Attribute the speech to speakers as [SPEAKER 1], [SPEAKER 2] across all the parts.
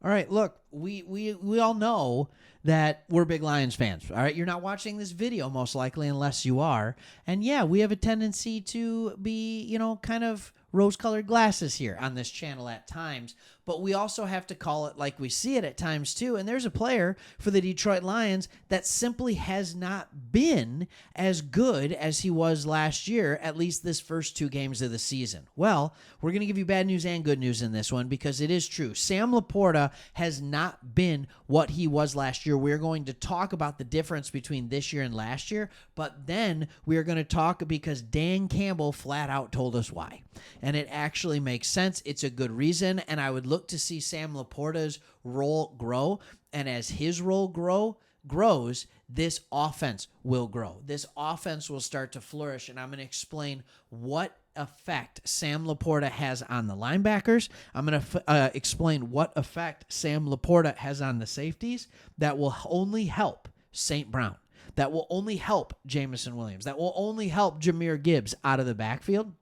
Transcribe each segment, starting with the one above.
[SPEAKER 1] All right, look, we all know that we're big Lions fans. All right, you're not watching this video most likely unless you are. And yeah, we have a tendency to be, kind of rose-colored glasses here on this channel at times, but we also have to call it like we see it at times too. And there's a player for the Detroit Lions that simply has not been as good as he was last year, at least this first two games of the season. Well, we're going to give you bad news and good news in this one because it is true. Sam LaPorta has not been what he was last year. We're going to talk about the difference between this year and last year, but then we're going to talk because Dan Campbell flat out told us why. And it actually makes sense. It's a good reason, and I would look to see Sam LaPorta's role grow, and as his role grows, this offense will grow. This offense will start to flourish, and I'm going to explain what effect Sam LaPorta has on the linebackers. I'm going to explain what effect Sam LaPorta has on the safeties that will only help St. Brown, that will only help Jamison Williams, that will only help Jahmyr Gibbs out of the backfield.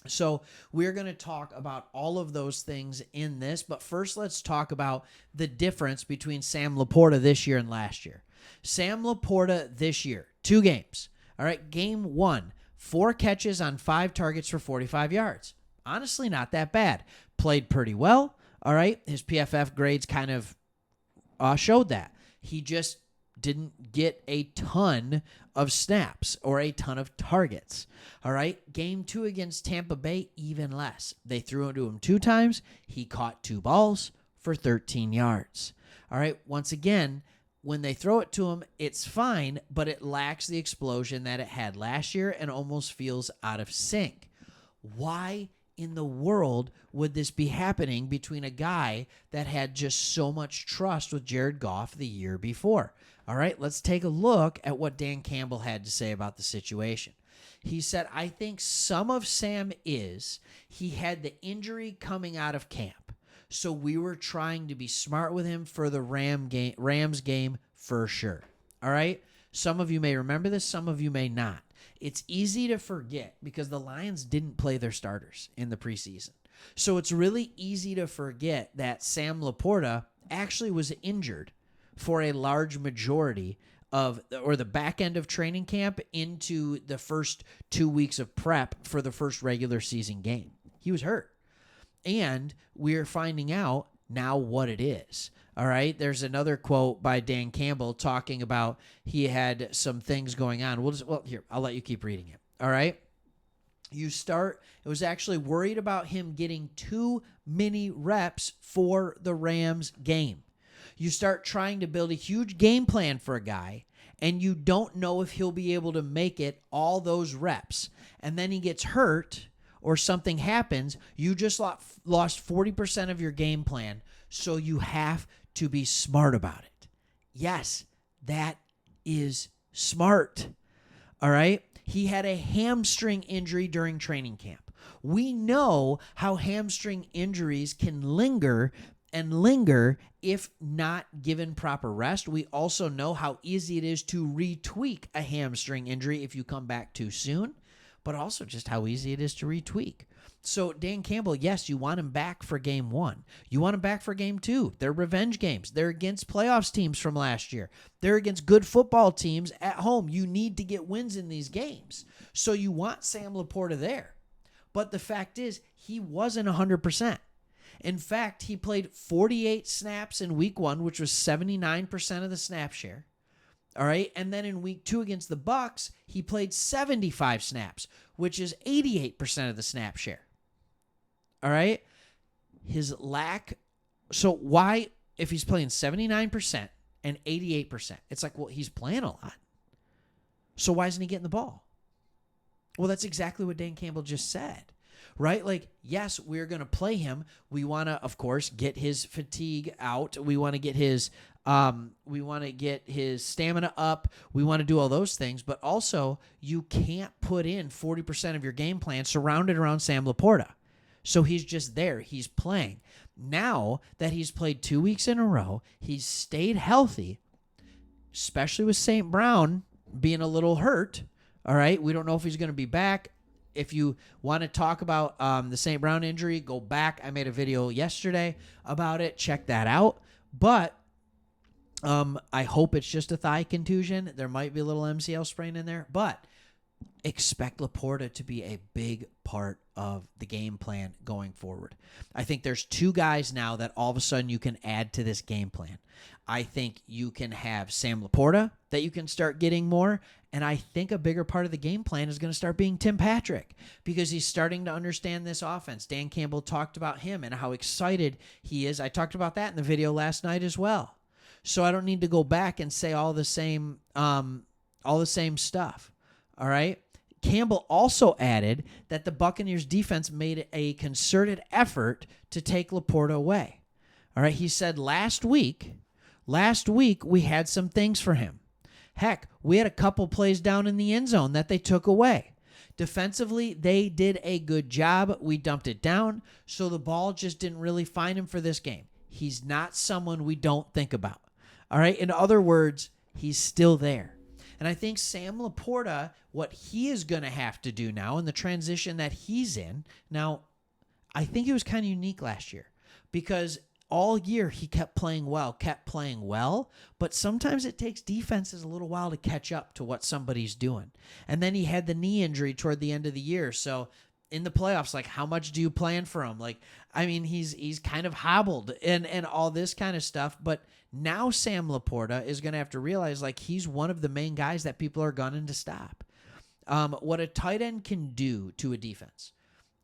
[SPEAKER 1] So we're going to talk about all of those things in this, but first let's talk about the difference between Sam LaPorta this year and last year. Sam LaPorta this year, 2 games. All right, game 1, 4 catches on 5 targets for 45 yards. Honestly, not that bad. Played pretty well. All right, his PFF grades kind of showed that. He just didn't get a ton of snaps or a ton of targets. All right. Game 2 against Tampa Bay, even less. They threw it to him 2 times. He caught 2 balls for 13 yards. All right. Once again, when they throw it to him, it's fine, but it lacks the explosion that it had last year and almost feels out of sync. Why in the world would this be happening between a guy that had just so much trust with Jared Goff the year before? All right, let's take a look at what Dan Campbell had to say about the situation. He said, I think some of Sam is he had the injury coming out of camp. So we were trying to be smart with him for the Rams game for sure. All right, some of you may remember this, some of you may not. It's easy to forget because the Lions didn't play their starters in the preseason. So it's really easy to forget that Sam LaPorta actually was injured for a large majority or the back end of training camp into the first 2 weeks of prep for the first regular season game. He was hurt. And we're finding out now what it is. All right. There's another quote by Dan Campbell talking about he had some things going on. Here, I'll let you keep reading it. All right. It was actually worried about him getting too many reps for the Rams game. You start trying to build a huge game plan for a guy, and you don't know if he'll be able to make it all those reps. And then he gets hurt or something happens. You just lost 40% of your game plan, so you have to be smart about it. Yes, that is smart. All right? He had a hamstring injury during training camp. We know how hamstring injuries can linger if not given proper rest. We also know how easy it is to retweak a hamstring injury if you come back too soon, but also just how easy it is to retweak. So Dan Campbell, yes, you want him back for game 1. You want him back for game 2. They're revenge games. They're against playoffs teams from last year. They're against good football teams at home. You need to get wins in these games. So you want Sam LaPorta there. But the fact is, he wasn't 100%. In fact, he played 48 snaps in week 1, which was 79% of the snap share. All right. And then in week 2 against the Bucs, he played 75 snaps, which is 88% of the snap share. All right. So why, if he's playing 79% and 88%, it's like, well, he's playing a lot. So why isn't he getting the ball? Well, that's exactly what Dan Campbell just said. Right? Like, yes, we're going to play him. We want to, of course, get his fatigue out. We want to get his stamina up. We want to do all those things. But also, you can't put in 40% of your game plan surrounded around Sam LaPorta. So he's just there. He's playing. Now that he's played 2 weeks in a row, he's stayed healthy, especially with St. Brown being a little hurt. All right? We don't know if he's going to be back. if you want to talk about the St. Brown injury, go back. I made a video yesterday about it. Check that out. But I hope it's just a thigh contusion. There might be a little MCL sprain in there, but expect LaPorta to be a big part of the game plan going forward. I think there's two guys now that all of a sudden you can add to this game plan. I think you can have Sam LaPorta that you can start getting more, and I think a bigger part of the game plan is going to start being Tim Patrick because he's starting to understand this offense. Dan Campbell talked about him and how excited he is. I talked about that in the video last night as well. So I don't need to go back and say all the same stuff. All right. Campbell also added that the Buccaneers defense made a concerted effort to take LaPorta away. All right. He said last week we had some things for him. Heck, we had a couple plays down in the end zone that they took away. Defensively, they did a good job. We dumped it down, so the ball just didn't really find him for this game. He's not someone we don't think about. All right. In other words, he's still there. And I think Sam LaPorta, what he is going to have to do now in the transition that he's in, now, I think it was kind of unique last year because all year he kept playing well, but sometimes it takes defenses a little while to catch up to what somebody's doing. And then he had the knee injury toward the end of the year. So in the playoffs, like, how much do you plan for him? Like, I mean, he's kind of hobbled and all this kind of stuff, but now Sam LaPorta is going to have to realize, like, he's one of the main guys that people are gunning to stop. What a tight end can do to a defense,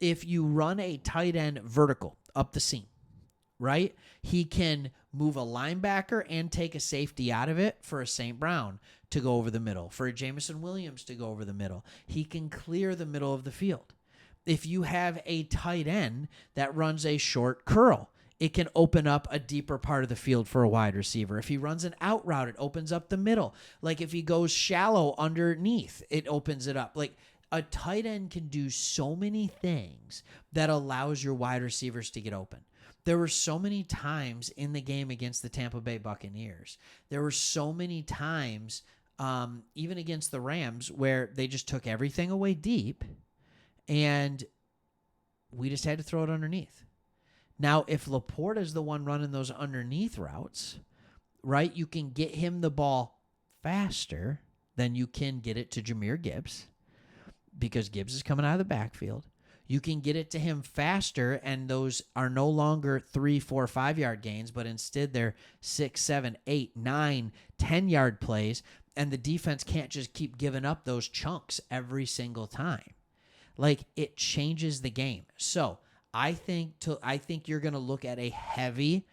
[SPEAKER 1] if you run a tight end vertical up the seam, right? He can move a linebacker and take a safety out of it for a St. Brown to go over the middle, for a Jamison Williams to go over the middle. He can clear the middle of the field. If you have a tight end that runs a short curl, it can open up a deeper part of the field for a wide receiver. If he runs an out route, it opens up the middle. Like if he goes shallow underneath, it opens it up. Like a tight end can do so many things that allows your wide receivers to get open. There were so many times in the game against the Tampa Bay Buccaneers. There were so many times, even against the Rams, where they just took everything away deep and we just had to throw it underneath. Now, if LaPorta is the one running those underneath routes, right, you can get him the ball faster than you can get it to Jahmyr Gibbs because Gibbs is coming out of the backfield. You can get it to him faster, and those are no longer 3, 4, 5-yard gains, but instead they're 6, 7, 8, 9, 10-yard plays, and the defense can't just keep giving up those chunks every single time. Like, it changes the game. So I think you're going to look at a heavy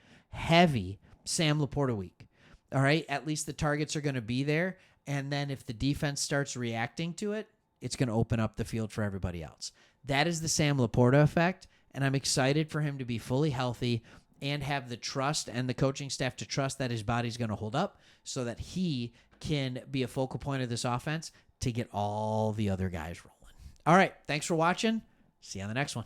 [SPEAKER 1] Sam LaPorta week. All right? At least the targets are going to be there. And then if the defense starts reacting to it, it's going to open up the field for everybody else. That is the Sam LaPorta effect. And I'm excited for him to be fully healthy and have the trust and the coaching staff to trust that his body's going to hold up so that he can be a focal point of this offense to get all the other guys rolling. All right. Thanks for watching. See you on the next one.